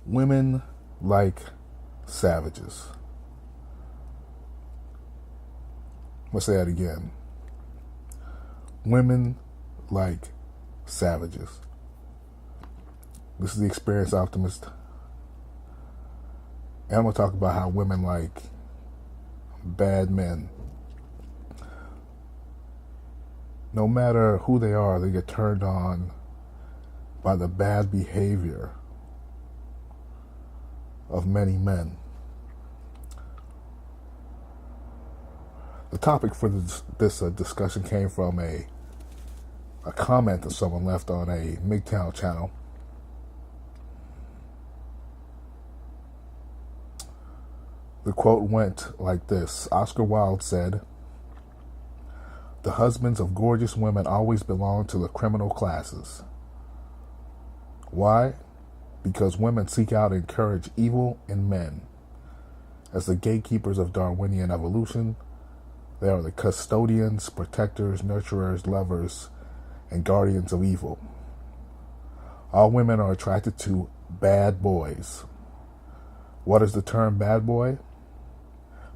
Women like savages. Let's say that again. Women like savages. This is the Experienced Optimist. And I'm going to talk about how women like bad men. No matter who they are, they get turned on by the bad behavior of many men. The topic for this discussion came from a comment that someone left on a MGTOW channel. The quote went like this. Oscar Wilde said, "The husbands of gorgeous women always belong to the criminal classes. Why? Because women seek out and encourage evil in men. As the gatekeepers of Darwinian evolution, they are the custodians, protectors, nurturers, lovers, and guardians of evil. All women are attracted to bad boys. What is the term bad boy?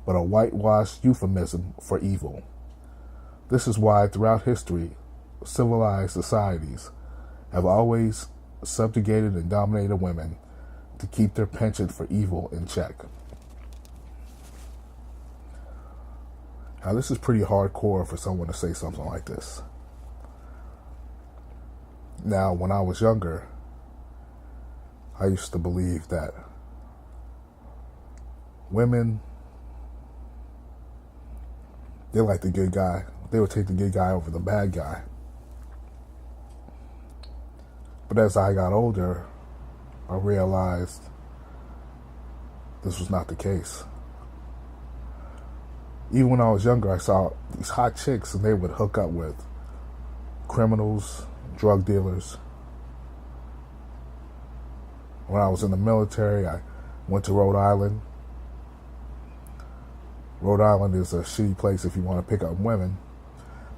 But a whitewashed euphemism for evil. This is why throughout history, civilized societies have always subjugated and dominated women to keep their penchant for evil in check." Now, this is pretty hardcore for someone to say something like this. Now, when I was younger, I used to believe that women, they like the good guy. They would take the good guy over the bad guy. But as I got older, I realized this was not the case. Even when I was younger, I saw these hot chicks and they would hook up with criminals, drug dealers. When I was in the military, I went to Rhode Island. Rhode Island is a shitty place if you want to pick up women.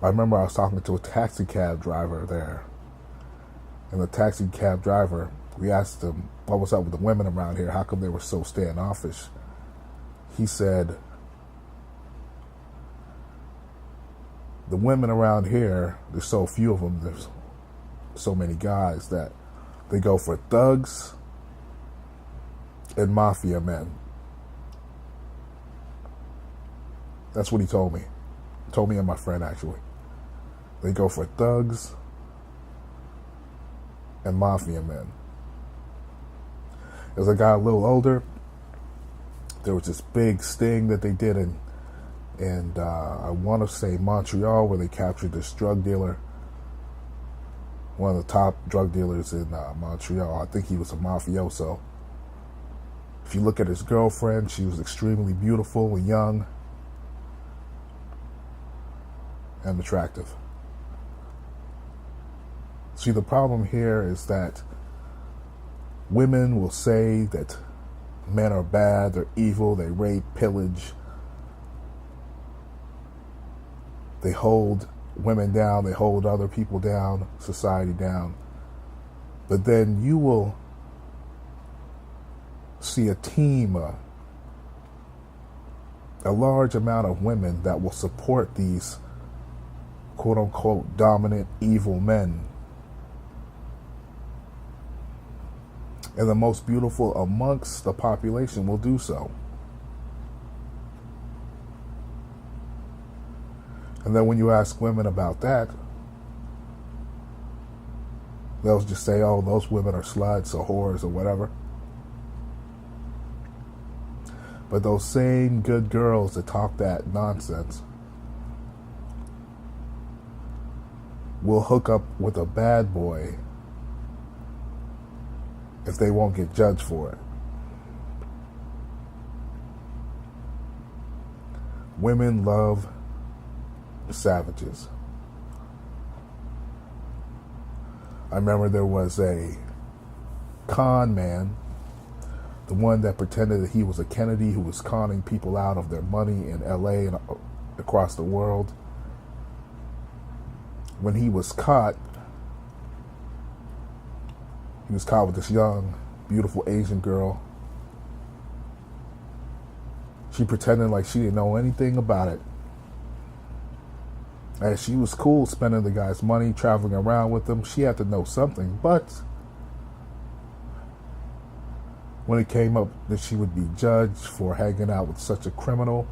I remember I was talking to a taxi cab driver there. And the taxi cab driver, we asked him, what was up with the women around here? How come they were so standoffish? He said, the women around here, there's so few of them, there's so many guys that they go for thugs and mafia men. That's what he told me. He told me and my friend, actually. They go for thugs and mafia men. As I got a little older, there was this big sting that they did in I want to say Montreal, where they captured this drug dealer, one of the top drug dealers in Montreal. I think he was a mafioso. If you look at his girlfriend, she was extremely beautiful and young and attractive. See, the problem here is that women will say that men are bad, they're evil, they rape, pillage. They hold women down, they hold other people down, society down. But then you will see a team, a large amount of women that will support these quote-unquote dominant evil men. And the most beautiful amongst the population will do so. And then when you ask women about that, they'll just say, oh, those women are sluts or whores or whatever. But those same good girls that talk that nonsense will hook up with a bad boy if they won't get judged for it. Women love savages. I remember there was a con man, the one that pretended that he was a Kennedy who was conning people out of their money in LA and across the world. When he was caught with this young, beautiful Asian girl. She pretended like she didn't know anything about it. And she was cool spending the guy's money, traveling around with him. She had to know something. But when it came up that she would be judged for hanging out with such a criminal,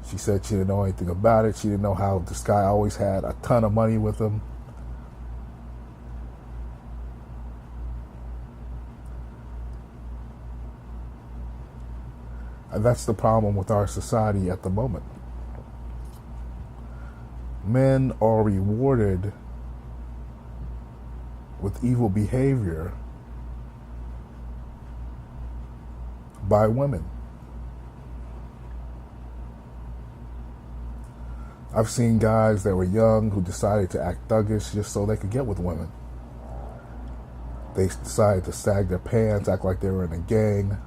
she said she didn't know anything about it. She didn't know how this guy always had a ton of money with him. And that's the problem with our society at the moment. Men are rewarded with evil behavior by women. I've seen guys that were young who decided to act thuggish just so they could get with women. They decided to sag their pants, act like they were in a gang.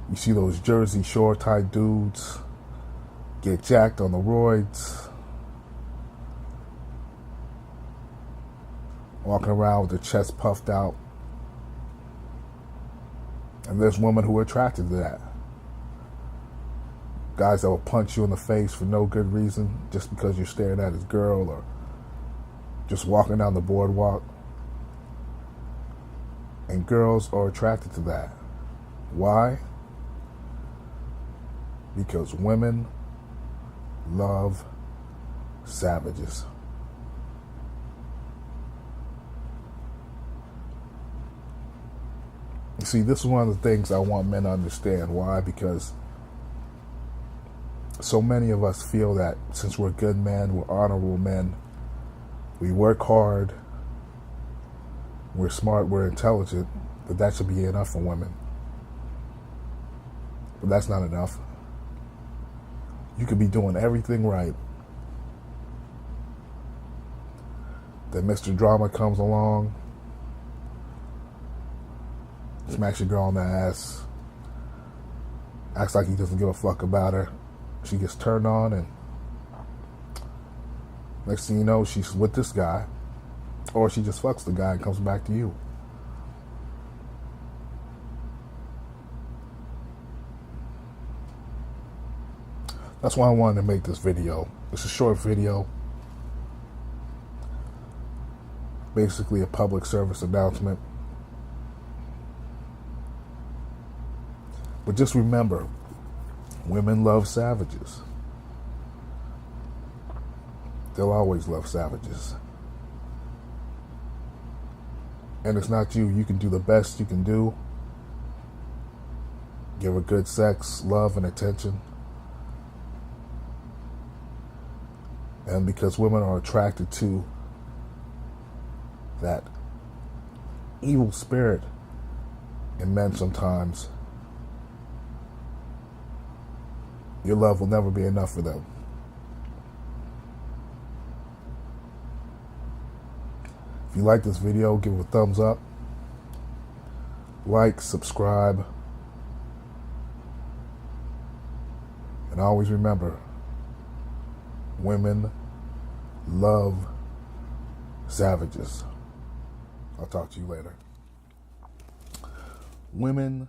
You see those Jersey Shore type dudes get jacked on the roids, walking around with their chest puffed out. And there's women who are attracted to that. Guys that will punch you in the face for no good reason, just because you're staring at his girl or just walking down the boardwalk. And girls are attracted to that. Why? Because women love savages. You see, this is one of the things I want men to understand. Why? Because so many of us feel that since we're good men, we're honorable men, we work hard, we're smart, we're intelligent, that should be enough for women. But that's not enough. You could be doing everything right. Then Mr. Drama comes along, smacks your girl on the ass, acts like he doesn't give a fuck about her. She gets turned on, and next thing you know, she's with this guy, or she just fucks the guy and comes back to you. That's why I wanted to make this video. It's a short video. Basically a public service announcement. But just remember, women love savages. They'll always love savages. And it's not you. You can do the best you can do. Give her good sex, love, and attention. And because women are attracted to that evil spirit in men sometimes, your love will never be enough for them. If you like this video, give it a thumbs up. Like, subscribe. And always remember, women love savages. I'll talk to you later. Women